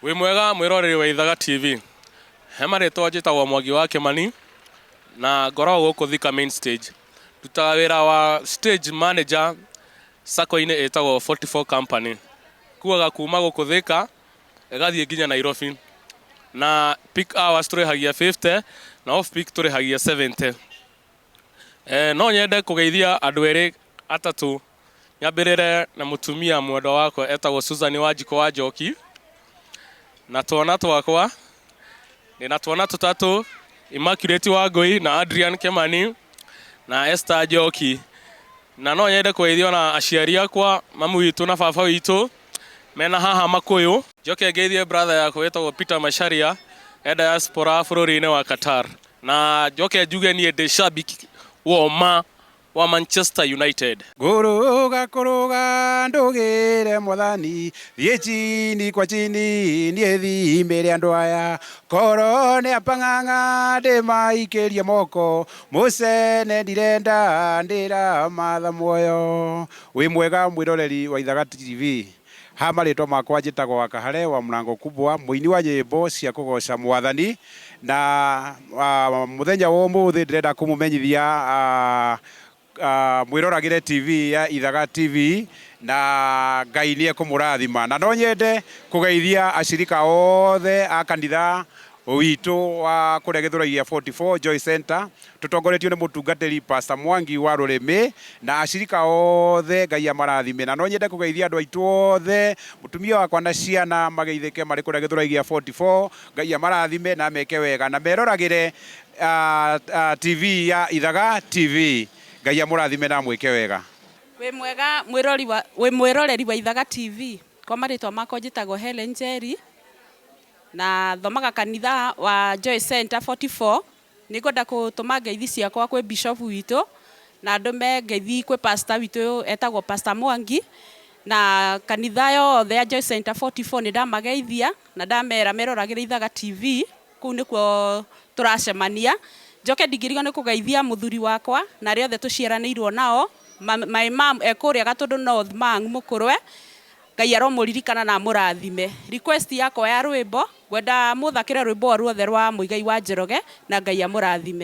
Wĩ mwega mwĩroreri wa Ithaga Tv. He marĩtwa njĩtagwo Mwangi wa Kĩmani na ngoragwo gũkũ Thika main stage. Ndutaga wĩra wa stage manager sacco-inĩ ĩtagwo 44 company. Kuaga kuma gũkũ Thika ĩgathiĩ nginya Nairobi. Na peak hours tũrĩhagia 50 na off peak tũrĩhagia 70. No nyende kũgeithia andũ erĩ atatũ. Nyambĩrĩre na mũtumia mwendwa wakwa etagwo Susan Wanjiko wa Njoki. Na twana twakwa nina twana tũtatũ, Immaculate wa Ngui na Adrian Kĩmani na Esther Njoki. Na no nyende kũgeithio na aciari akwa, mamu witũ na baba witũ mena haha Makũyũ. Njoke ngeithie brother yakwa wetagwo Peter Macharia Diaspora bũrũri-inĩ wa Qatar. Na njoke njuge niĩ ndĩ shabiki wa Manchester United. Kuruga ndugire mwathani thiĩ chini kwa chini niĩ thimĩre andũ aya koro nĩ apang'ang'a ndĩmaikĩrie moko mũcene ndirenda ndĩra matha muoyo. Wĩ mwega mwĩroreri wa Ithaga Tv. Ha marĩtwa makwa njĩtagwo KĨHANYA wa mlango kubwa, mũini wa nyĩmbo cia kũgoca mwathani. Na mũthenya wa ũmũthĩ ndĩrenda kũmũmenyithia mwĩroragĩre TV ya Ithaga TV na Ngai nĩ ekũmũrathima. Na no nyende kũgeithia acirika othe a kanitha witũ wa kũrĩa Gĩthũragia 44 Joy Center tũtongoretio nĩ mũtungatĩri Pastor Mwangi wa Rũrĩmĩ na acirika othe Ngai amarathime. Na no nyende kũgeithia andũ aitũ othe, mũtumia wakwa na ciana mageithĩke marĩ kũrĩa Gĩthũragia 44, Ngai amarathime na meke wega na meroragĩre TV ya Ithaga TV. Ngai amũrathime na mwĩke wega. Wĩ mwega mwĩroreri wa Ithaga TV. Kwa marĩtwa makwa njĩtagwo Helen Njeri na thomaga kanitha wa Joy Center 44. Nĩngwenda gũtũma ngeithi ciakwa kwĩ bishop witũ na ndũme ngeithi kwĩ pastor witũ etagwo Pastor Mwangi na kanitha yothe ya Joy Center 44 nĩ ndamageithia na ndamera meroragĩre Ithaga TV. Kũu nĩkuo tũracemania. Njoke ndingĩrigo nĩ kũgeithia mũthuri wakwa na arĩa othe tũciaranĩirwo nao, my mom ekũrĩa Gatũndũ North mũkũrwe. Ngai aromũririkana na mũrathime. Request yakwa ya rwĩmbo, ngwenda mũthakĩre rwĩmbo ruothe rwa Mũigai wa Njoroge na Ngai amũrathime.